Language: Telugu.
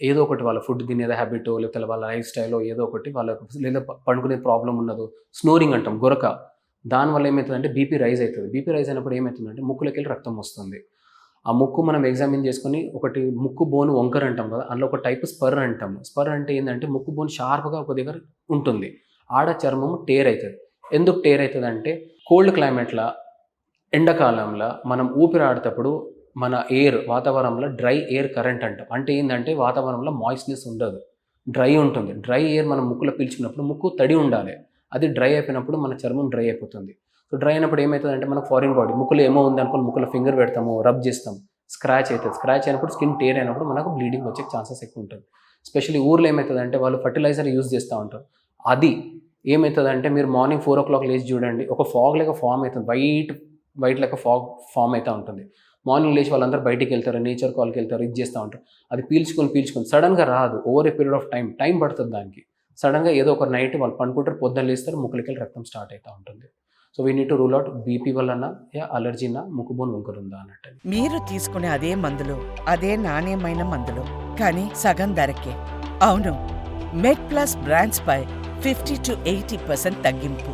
ఏదో ఒకటి వాళ్ళ ఫుడ్ తినేది హ్యాబిటో, లేకపోతే వాళ్ళ లైఫ్ స్టైలో ఏదో ఒకటి వాళ్ళకు లేదా పడుకునే ప్రాబ్లమ్ ఉన్నదో, స్నోరింగ్ అంటాం గొరక. దానివల్ల ఏమైతదంటే బీపీ రైజ్ అయితది. బీపీ రైజ్ అయినప్పుడు ఏమైతుందంటే ముక్కులోకెళ్ళి రక్తం వస్తుంది. ఆ ముక్కు మనం ఎగ్జామిన్ చేసుకొని ఒకటి ముక్కు బోన్ వంకర అంటాం కదా! అందులో ఒక టైప్ స్పర్ అంటాము. స్పర్ అంటే ఏందంటే ముక్కు బోన్ షార్ప్‌గా ఒక దగ్గర ఉంటుంది. ఆడ చర్మం టేర్ అయితది. ఎందుకు టేర్ అయితదంటే కోల్డ్ క్లైమేట్‌ల ఎండాకాలంలో మనం ఊపిరాడేటప్పుడు మన వాతావరణంలో డ్రై ఎయిర్ కరెంట్ అంటాం. అంటే ఏందంటే వాతావరణంలో మాయిస్ట్‌నెస్ ఉండదు. డ్రై ఉంటుంది. డ్రై ఎయిర్ మనం ముక్కులో పీల్చుకున్నప్పుడు ముక్కు తడి ఉండాలి. అది డ్రై అయిపోయినప్పుడు మన చర్మం డ్రై అయిపోతుంది. సో, డ్రై అయినప్పుడు ఏమైతదంటే మనకు ఫారిన్ బాడీ ముక్కులో ఏమో ఉందనుకోని ముక్కులో ఫింగర్ పెడతాము, రబ్ చేస్తాం. స్క్రాచ్ అయితది. స్క్రాచ్ అయినప్పుడు స్కిన్ టేర్ అయినప్పుడు మనకు బ్లీడింగ్ వచ్చే ఛాన్సెస్ ఎక్కువ ఉంటుంది. ఎస్పెషల్లీ ఊర్లో ఏమైతదంటే వాళ్ళు ఫెర్టిలైజర్ యూజ్ చేస్తా ఉంటారు. అది ఏమైతదంటే మీరు మార్నింగ్ 4:00 లేచి చూడండి. ఒక ఫాగ్ లాగా ఫార్మ్ అయితుంది. వైట్ లెక్క ఫాగ్ ఫార్మ్ అయితా ఉంటుంది. మార్నింగ్ లేచి వాళ్ళందరూ బయటికెళ్తారు, నేచర్ కాల్‌కెళ్తారు, ఇది చేస్తా ఉంటారు. అది పీల్చుకొని సడెన్‌గా రాదు. Over a period of time పడతది దానికి. సడెన్‌గా ఏదో ఒక నైట్ వాళ్ళు పడుకుంటారు, పొద్దున్న లేస్తారు, ముక్కులకెళ్ళి రక్తం స్టార్ట్ అయితా ఉంటుంది. So, we need to rule out BP వల్లనా, అలర్జీనా, ముక్కు బోన్ వంకర ఉందా అన్నట్టు. మీరు తీసుకునే అదే మందులు, అదే నాణ్యమైన మందులు, కానీ సగం ధరకే. అవును, మెడ్ ప్లస్ బ్రాండ్స్ పై 50-80% తగ్గింపు.